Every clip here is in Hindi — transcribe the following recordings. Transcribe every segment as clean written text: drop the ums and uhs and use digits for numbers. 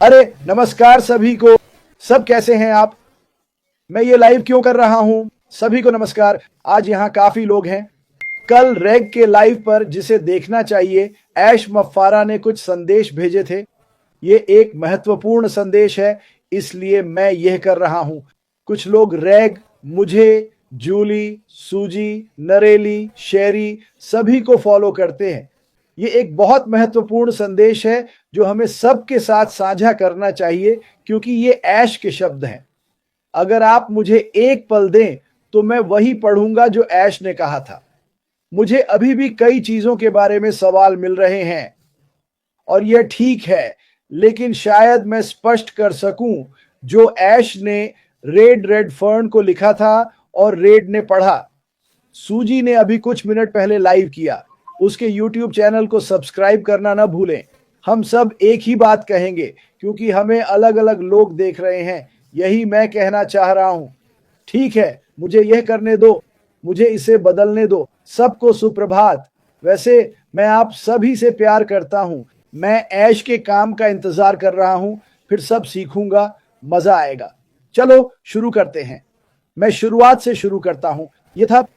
अरे नमस्कार सभी को। सब कैसे हैं आप? मैं ये लाइव क्यों कर रहा हूं? सभी को नमस्कार। आज यहाँ काफी लोग हैं। कल रेग के लाइव पर जिसे देखना चाहिए, ऐश मफ़ारा ने कुछ संदेश भेजे थे। ये एक महत्वपूर्ण संदेश है, इसलिए मैं यह कर रहा हूं। कुछ लोग रेग, मुझे, जूली, सूजी, नरेली, शेरी सभी को फॉलो करते हैं। ये एक बहुत महत्वपूर्ण संदेश है जो हमें सबके साथ साझा करना चाहिए, क्योंकि ये ऐश के शब्द हैं। अगर आप मुझे एक पल दें तो मैं वही पढ़ूंगा जो ऐश ने कहा था। मुझे अभी भी कई चीजों के बारे में सवाल मिल रहे हैं और यह ठीक है, लेकिन शायद मैं स्पष्ट कर सकूं जो ऐश ने रेड रेडफर्न को लिखा था और रेड ने पढ़ा। सूजी ने अभी कुछ मिनट पहले लाइव किया। उसके YouTube चैनल को सब्सक्राइब करना ना भूलें। हम सब एक ही बात कहेंगे, क्योंकि हमें अलग अलग लोग देख रहे हैं। यही मैं कहना चाह रहा हूं। ठीक है, मुझे यह करने दो, मुझे इसे बदलने दो। सबको सुप्रभात। वैसे मैं आप सभी से प्यार करता हूं। मैं ऐश के काम का इंतजार कर रहा हूं, फिर सब सीखूंगा, मजा आएगा। चलो शुरू करते हैं। मैं शुरुआत से शुरू करता हूं।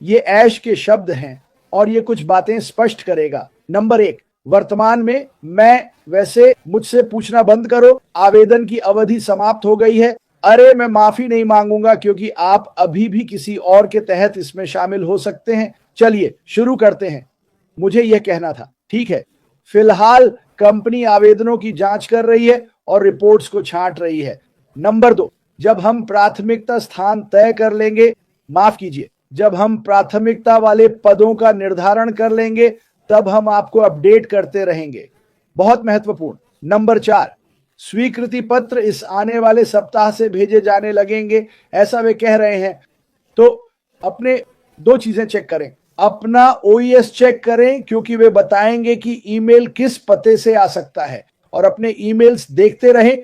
ये ऐश के शब्द हैं और ये कुछ बातें स्पष्ट करेगा। नंबर 1, वर्तमान में मैं, वैसे मुझसे पूछना बंद करो, आवेदन की अवधि समाप्त हो गई है। अरे मैं माफी नहीं मांगूंगा, क्योंकि आप अभी भी किसी और के तहत इसमें शामिल हो सकते हैं। चलिए शुरू करते हैं। मुझे यह कहना था, ठीक है। फिलहाल कंपनी आवेदनों की जांच कर रही है और रिपोर्ट्स को छांट रही है। नंबर 2, जब हम प्राथमिकता स्थान तय कर लेंगे, माफ कीजिए, जब हम प्राथमिकता वाले पदों का निर्धारण कर लेंगे, तब हम आपको अपडेट करते रहेंगे। बहुत महत्वपूर्ण। नंबर 4, स्वीकृति पत्र इस आने वाले सप्ताह से भेजे जाने लगेंगे, ऐसा वे कह रहे हैं। तो अपने 2 चीजें चेक करें। अपना OES चेक करें, क्योंकि वे बताएंगे कि ईमेल किस पते से आ सकता है, और अपने ईमेल्स देखते रहें।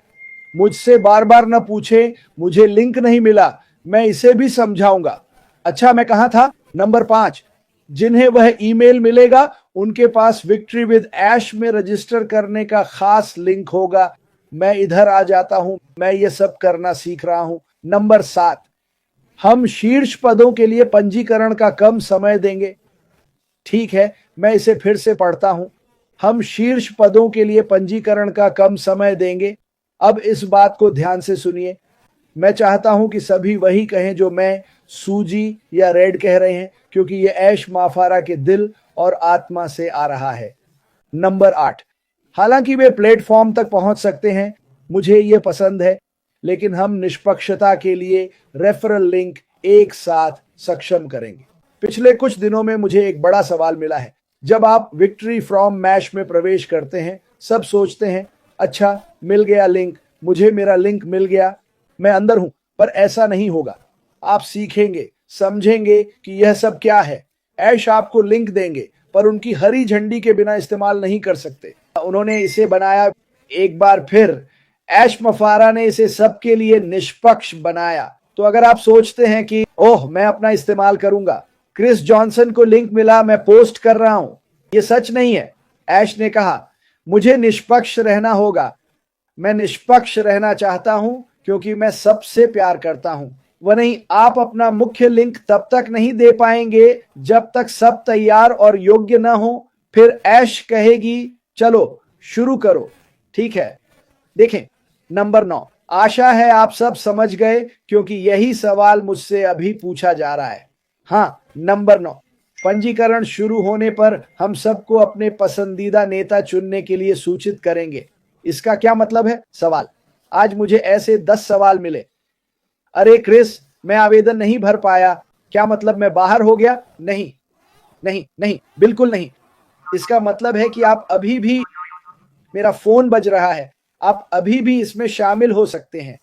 मुझसे बार बार न पूछें, मुझे लिंक नहीं मिला, मैं इसे भी समझाऊंगा। अच्छा, मैं कहां था? नंबर 5, जिन्हें वह ईमेल मिलेगा उनके पास विक्ट्री विद ऐश में रजिस्टर करने का खास लिंक होगा। मैं इधर आ जाता हूं, मैं ये सब करना सीख रहा हूं। नंबर 7, हम शीर्ष पदों के लिए पंजीकरण का कम समय देंगे। ठीक है, मैं इसे फिर से पढ़ता हूं। हम शीर्ष पदों के लिए पंजीकरण का कम समय देंगे। अब इस बात को ध्यान से सुनिए। मैं चाहता हूं कि सभी वही कहें जो मैं, सूजी या रेड कह रहे हैं, क्योंकि यह ऐश माफारा के दिल और आत्मा से आ रहा है। नंबर 8, हालांकि वे प्लेटफॉर्म तक पहुंच सकते हैं, मुझे यह पसंद है, लेकिन हम निष्पक्षता के लिए रेफरल लिंक एक साथ सक्षम करेंगे। पिछले कुछ दिनों में मुझे एक बड़ा सवाल मिला है। जब आप विक्ट्री फ्रॉम मैश में प्रवेश करते हैं, सब सोचते हैं, अच्छा मिल गया लिंक, मुझे मेरा लिंक मिल गया, मैं अंदर हूं। पर ऐसा नहीं होगा। आप सीखेंगे, समझेंगे कि यह सब क्या है। ऐश आपको लिंक देंगे, पर उनकी हरी झंडी के बिना इस्तेमाल नहीं कर सकते। उन्होंने इसे बनाया। एक बार फिर ऐश मफ़ारा ने इसे सबके लिए निष्पक्ष बनाया। तो अगर आप सोचते हैं कि ओह मैं अपना इस्तेमाल करूंगा, क्रिस जॉनसन को लिंक मिला, मैं पोस्ट कर रहा हूं, ये सच नहीं है। ऐश ने कहा, मुझे निष्पक्ष रहना होगा। मैं निष्पक्ष रहना चाहता हूं, क्योंकि मैं सबसे प्यार करता हूं। वह नहीं, आप अपना मुख्य लिंक तब तक नहीं दे पाएंगे जब तक सब तैयार और योग्य न हो। फिर ऐश कहेगी, चलो शुरू करो। ठीक है, देखें। नंबर 9, आशा है आप सब समझ गए, क्योंकि यही सवाल मुझसे अभी पूछा जा रहा है। हाँ, नंबर 9, पंजीकरण शुरू होने पर हम सबको अपने पसंदीदा नेता चुनने के लिए सूचित करेंगे। इसका क्या मतलब है? सवाल। आज मुझे ऐसे 10 सवाल मिले। अरे क्रिस, मैं आवेदन नहीं भर पाया, क्या मतलब मैं बाहर हो गया? नहीं नहीं नहीं, बिल्कुल नहीं। इसका मतलब है कि आप अभी भी, मेरा फोन बज रहा है, आप अभी भी इसमें शामिल हो सकते हैं।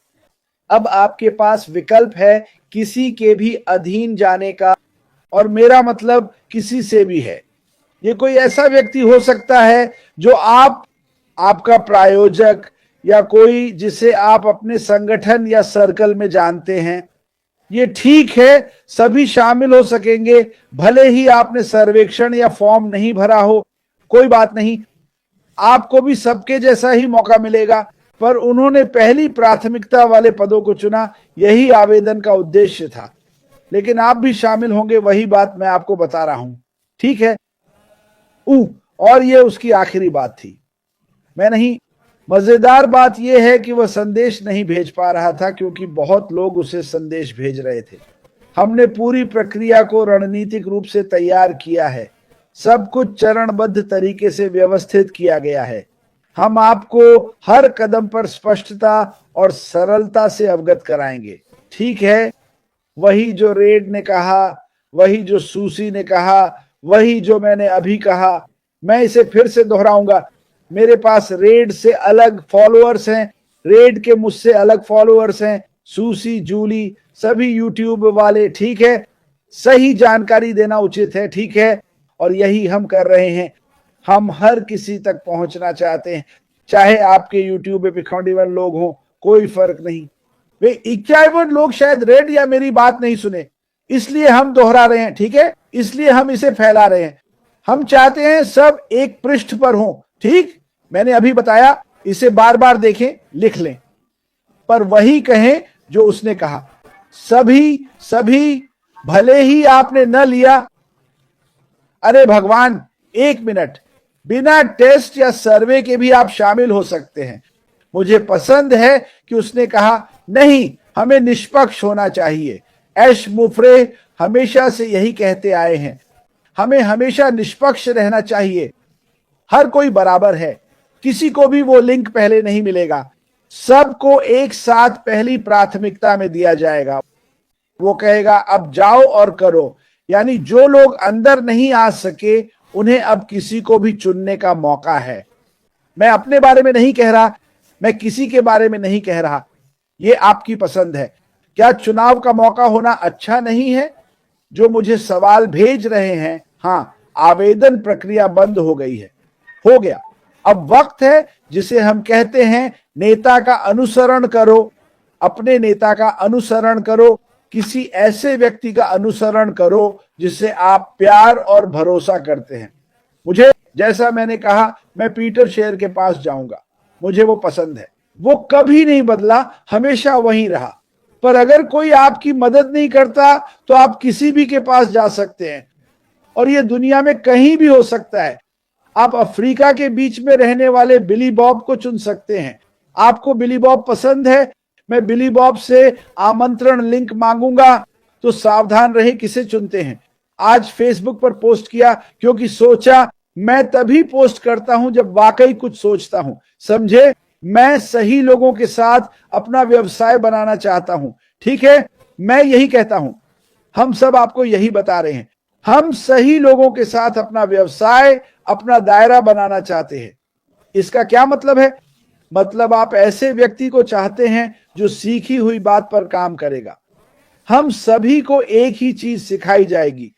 अब आपके पास विकल्प है किसी के भी अधीन जाने का, और मेरा मतलब किसी से भी है। ये कोई ऐसा व्यक्ति हो सकता है जो आपका प्रायोजक, या कोई जिसे आप अपने संगठन या सर्कल में जानते हैं। ये ठीक है, सभी शामिल हो सकेंगे, भले ही आपने सर्वेक्षण या फॉर्म नहीं भरा हो। कोई बात नहीं, आपको भी सबके जैसा ही मौका मिलेगा। पर उन्होंने पहली प्राथमिकता वाले पदों को चुना। यही आवेदन का उद्देश्य था। लेकिन आप भी शामिल होंगे, वही बात मैं आपको बता रहा हूं, ठीक है। और ये उसकी आखिरी बात थी, मैं नहीं। मजेदार बात यह है कि वह संदेश नहीं भेज पा रहा था क्योंकि बहुत लोग उसे संदेश भेज रहे थे। हमने पूरी प्रक्रिया को रणनीतिक रूप से तैयार किया है। सब कुछ चरणबद्ध तरीके से व्यवस्थित किया गया है। हम आपको हर कदम पर स्पष्टता और सरलता से अवगत कराएंगे, ठीक है। वही जो रेड ने कहा, वही जो सूसी ने कहा, वही जो मैंने अभी कहा। मैं इसे फिर से दोहराऊंगा। मेरे पास रेड से अलग फॉलोअर्स हैं, रेड के मुझसे अलग फॉलोअर्स हैं, सूसी, जूली, सभी यूट्यूब वाले, ठीक है। सही जानकारी देना उचित है, ठीक है। और यही हम कर रहे हैं। हम हर किसी तक पहुंचना चाहते हैं, चाहे आपके यूट्यूब पे 51 लोग हों, कोई फर्क नहीं। वे 51 लोग शायद रेड या मेरी बात नहीं सुने, इसलिए हम दोहरा रहे हैं, ठीक है। इसलिए हम इसे फैला रहे हैं। हम चाहते हैं सब एक पृष्ठ पर हों, ठीक। मैंने अभी बताया, इसे बार बार देखें, लिख लें, पर वही कहें जो उसने कहा। सभी भले ही आपने न लिया। अरे भगवान, 1 मिनट, बिना टेस्ट या सर्वे के भी आप शामिल हो सकते हैं। मुझे पसंद है कि उसने कहा नहीं, हमें निष्पक्ष होना चाहिए। ऐश मुफ्रे हमेशा से यही कहते आए हैं, हमें हमेशा निष्पक्ष रहना चाहिए। हर कोई बराबर है, किसी को भी वो लिंक पहले नहीं मिलेगा। सबको एक साथ पहली प्राथमिकता में दिया जाएगा। वो कहेगा अब जाओ और करो, यानी जो लोग अंदर नहीं आ सके उन्हें अब किसी को भी चुनने का मौका है। मैं अपने बारे में नहीं कह रहा, मैं किसी के बारे में नहीं कह रहा, ये आपकी पसंद है। क्या चुनाव का मौका होना अच्छा नहीं है? जो मुझे सवाल भेज रहे हैं, हाँ, आवेदन प्रक्रिया बंद हो गई है, हो गया। अब वक्त है जिसे हम कहते हैं नेता का अनुसरण करो। अपने नेता का अनुसरण करो, किसी ऐसे व्यक्ति का अनुसरण करो जिसे आप प्यार और भरोसा करते हैं। मुझे, जैसा मैंने कहा, मैं पीटर शेर के पास जाऊंगा, मुझे वो पसंद है। वो कभी नहीं बदला, हमेशा वहीं रहा। पर अगर कोई आपकी मदद नहीं करता तो आप किसी भी के पास जा सकते हैं, और ये दुनिया में कहीं भी हो सकता है। आप अफ्रीका के बीच में रहने वाले बिली बॉब को चुन सकते हैं। आपको बिली बॉब पसंद है, मैं बिली बॉब से आमंत्रण लिंक मांगूंगा, तो सावधान रहे किसे चुनते हैं। आज फेसबुक पर पोस्ट किया क्योंकि सोचा मैं तभी पोस्ट करता हूं जब वाकई कुछ सोचता हूं, समझे। मैं सही लोगों के साथ अपना व्यवसाय बनाना चाहता हूं, ठीक है। मैं यही कहता हूं, हम सब आपको यही बता रहे हैं। हम सही लोगों के साथ अपना व्यवसाय, अपना दायरा बनाना चाहते हैं। इसका क्या मतलब है? मतलब आप ऐसे व्यक्ति को चाहते हैं जो सीखी हुई बात पर काम करेगा। हम सभी को एक ही चीज सिखाई जाएगी।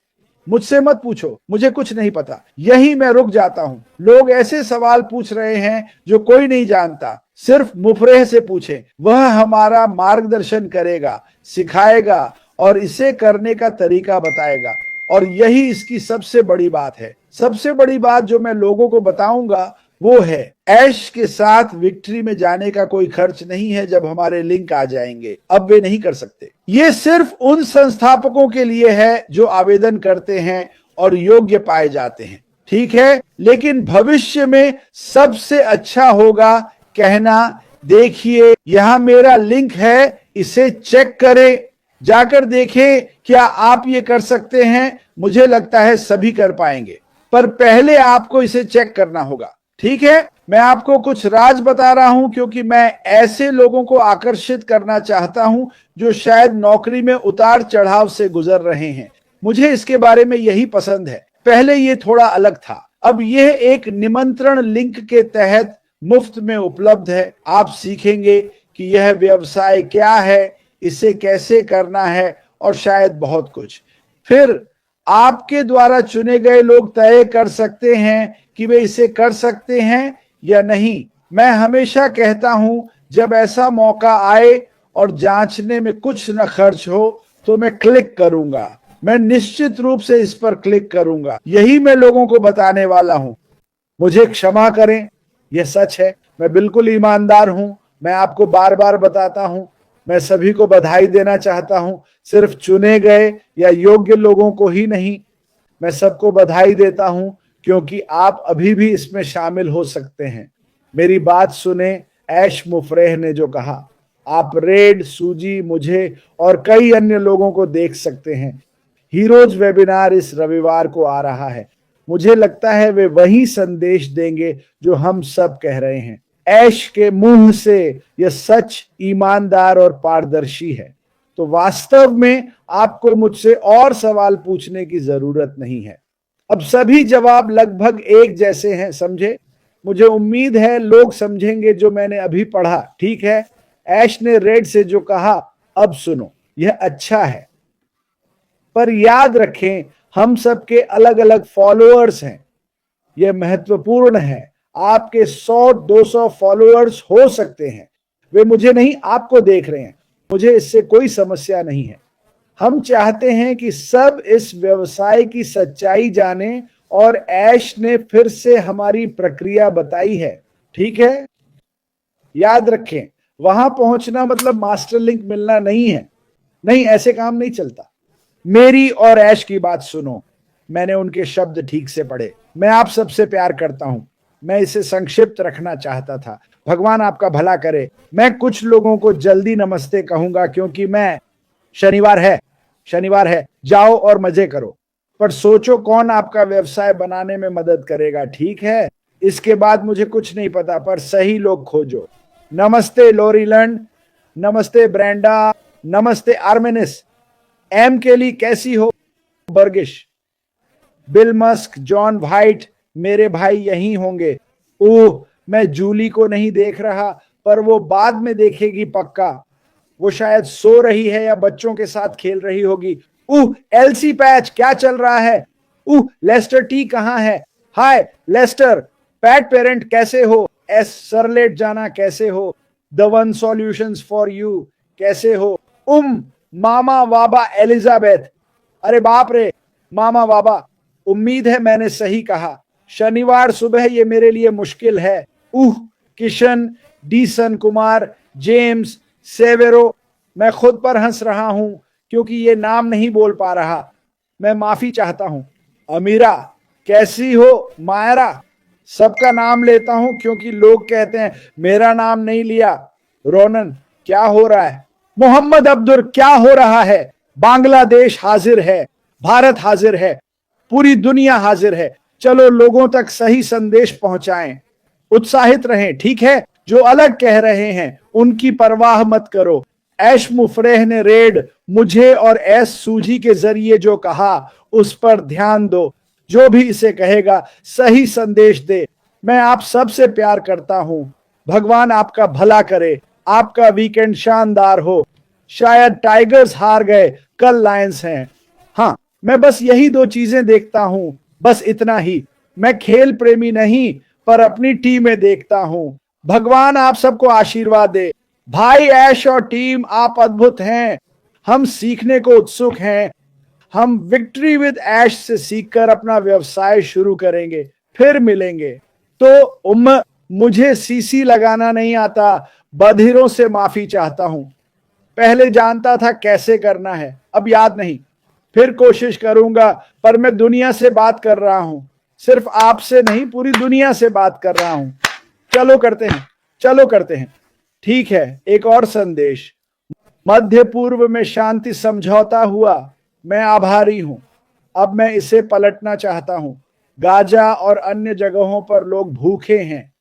मुझसे मत पूछो, मुझे कुछ नहीं पता, यही मैं रुक जाता हूं। लोग ऐसे सवाल पूछ रहे हैं जो कोई नहीं जानता, सिर्फ मुफरेह से पूछें, वह हमारा मार्गदर्शन करेगा, सिखाएगा और इसे करने का तरीका बताएगा। और यही इसकी सबसे बड़ी बात है। सबसे बड़ी बात जो मैं लोगों को बताऊंगा वो है, ऐश के साथ विक्ट्री में जाने का कोई खर्च नहीं है। जब हमारे लिंक आ जाएंगे, अब वे नहीं कर सकते। ये सिर्फ उन संस्थापकों के लिए है जो आवेदन करते हैं और योग्य पाए जाते हैं, ठीक है। लेकिन भविष्य में सबसे अच्छा होगा कहना, देखिए यहां मेरा लिंक है, इसे चेक करें, जाकर देखें क्या आप ये कर सकते हैं। मुझे लगता है सभी कर पाएंगे, पर पहले आपको इसे चेक करना होगा, ठीक है। मैं आपको कुछ राज बता रहा हूं क्योंकि मैं ऐसे लोगों को आकर्षित करना चाहता हूं जो शायद नौकरी में उतार चढ़ाव से गुजर रहे हैं। मुझे इसके बारे में यही पसंद है। पहले ये थोड़ा अलग था, अब यह एक निमंत्रण लिंक के तहत मुफ्त में उपलब्ध है। आप सीखेंगे कि यह व्यवसाय क्या है, इसे कैसे करना है और शायद बहुत कुछ। फिर आपके द्वारा चुने गए लोग तय कर सकते हैं कि वे इसे कर सकते हैं या नहीं। मैं हमेशा कहता हूं, जब ऐसा मौका आए और जांचने में कुछ न खर्च हो तो मैं क्लिक करूंगा। मैं निश्चित रूप से इस पर क्लिक करूंगा। यही मैं लोगों को बताने वाला हूं। मुझे क्षमा करें, यह सच है। मैं बिल्कुल ईमानदार हूं, मैं आपको बार बार बताता हूं, मैं सभी को बधाई देना चाहता हूं, सिर्फ चुने गए या योग्य लोगों को ही नहीं, मैं सबको बधाई देता हूं क्योंकि आप अभी भी इसमें शामिल हो सकते हैं। मेरी बात सुने, ऐश मुफरेह ने जो कहा, आप रेड, सूजी, मुझे और कई अन्य लोगों को देख सकते हैं। हीरोज वेबिनार इस रविवार को आ रहा है। मुझे लगता है वे वही संदेश देंगे जो हम सब कह रहे हैं। ऐश के मुंह से यह सच ईमानदार और पारदर्शी है। तो वास्तव में आपको मुझसे और सवाल पूछने की जरूरत नहीं है। अब सभी जवाब लगभग एक जैसे हैं, समझे? मुझे उम्मीद है लोग समझेंगे जो मैंने अभी पढ़ा, ठीक है? ऐश ने रेड से जो कहा, अब सुनो, यह अच्छा है, पर याद रखें हम सबके अलग अलग फॉलोअर्स हैं। यह महत्वपूर्ण है। आपके 100-200 फॉलोअर्स हो सकते हैं, वे मुझे नहीं आपको देख रहे हैं। मुझे इससे कोई समस्या नहीं है। हम चाहते हैं कि सब इस व्यवसाय की सच्चाई जाने और ऐश ने फिर से हमारी प्रक्रिया बताई है, ठीक है? याद रखें, वहां पहुंचना मतलब मास्टर लिंक मिलना नहीं है। नहीं, ऐसे काम नहीं चलता। मेरी और ऐश की बात सुनो। मैंने उनके शब्द ठीक से पढ़े। मैं आप सबसे प्यार करता हूं। मैं इसे संक्षिप्त रखना चाहता था। भगवान आपका भला करे। मैं कुछ लोगों को जल्दी नमस्ते कहूंगा क्योंकि शनिवार है, जाओ और मजे करो, पर सोचो कौन आपका व्यवसाय बनाने में मदद करेगा, ठीक है? इसके बाद मुझे कुछ नहीं पता, पर सही लोग खोजो। नमस्ते लोरीलैंड, नमस्ते ब्रेंडा, नमस्ते आर्मेनिस, एम केली कैसी हो बर्गिश, बिल मस्क, जॉन वाइट, मेरे भाई यहीं होंगे। ओह, मैं जूली को नहीं देख रहा, पर वो बाद में देखेगी पक्का। वो शायद सो रही है या बच्चों के साथ खेल रही होगी। एलसी पैच, क्या चल रहा है? लेस्टर टी कहाँ है? हाय लेस्टर, पैट पेरेंट कैसे हो? एस सरलेट जाना कैसे हो? The one solutions for you कैसे हो? मामा वाबा एलिजाबेथ, अरे बाप रे मामा वाबा, उम्मीद है मैंने सही कहा। शनिवार सुबह ये मेरे लिए मुश्किल है। किशन, डीसन कुमार, जेम्स, सेवेरो, मैं खुद पर हंस रहा हूं क्योंकि ये नाम नहीं बोल पा रहा। मैं माफी चाहता हूं। अमीरा, कैसी हो? मायरा, सबका नाम लेता हूं क्योंकि लोग कहते हैं मेरा नाम नहीं लिया। रोनन, क्या हो रहा है? मोहम्मद अब्दुल, क्या हो रहा है? बांग्लादेश हाजिर है, भारत हाजिर है, पूरी दुनिया हाजिर है। चलो लोगों तक सही संदेश पहुंचाएं। उत्साहित रहें, ठीक है? जो अलग कह रहे हैं उनकी परवाह मत करो। ऐश मुफरेह ने रेड, मुझे और एस सूजी के जरिए जो कहा उस पर ध्यान दो। जो भी इसे कहेगा सही संदेश दे। मैं आप सबसे प्यार करता हूं। भगवान आपका भला करे। आपका वीकेंड शानदार हो। शायद टाइगर्स हार गए, कल लायंस हैं। हाँ, मैं बस यही दो चीजें देखता हूं, बस इतना ही। मैं खेल प्रेमी नहीं, पर अपनी टीम में देखता हूं। भगवान आप सबको आशीर्वाद दे। भाई ऐश और टीम, आप अद्भुत हैं। हम सीखने को उत्सुक हैं। हम विक्ट्री विद ऐश से सीखकर अपना व्यवसाय शुरू करेंगे, फिर मिलेंगे। तो मुझे सीसी लगाना नहीं आता, बधिरों से माफी चाहता हूं। पहले जानता था कैसे करना है, अब याद नहीं। फिर कोशिश करूंगा, पर मैं दुनिया से बात कर रहा हूं, सिर्फ आपसे नहीं, पूरी दुनिया से बात कर रहा हूं। चलो करते हैं। ठीक है, एक और संदेश। मध्य पूर्व में शांति समझौता हुआ, मैं आभारी हूं। अब मैं इसे पलटना चाहता हूं। गाजा और अन्य जगहों पर लोग भूखे हैं।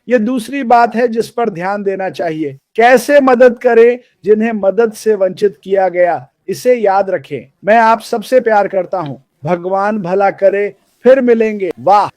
यह दूसरी बात है जिस पर ध्यान देना चाहिए। कैसे मदद करें जिन्हें मदद से वंचित किया गया, इसे याद रखें। मैं आप सबसे प्यार करता हूं। भगवान भला करे, फिर मिलेंगे। वाह।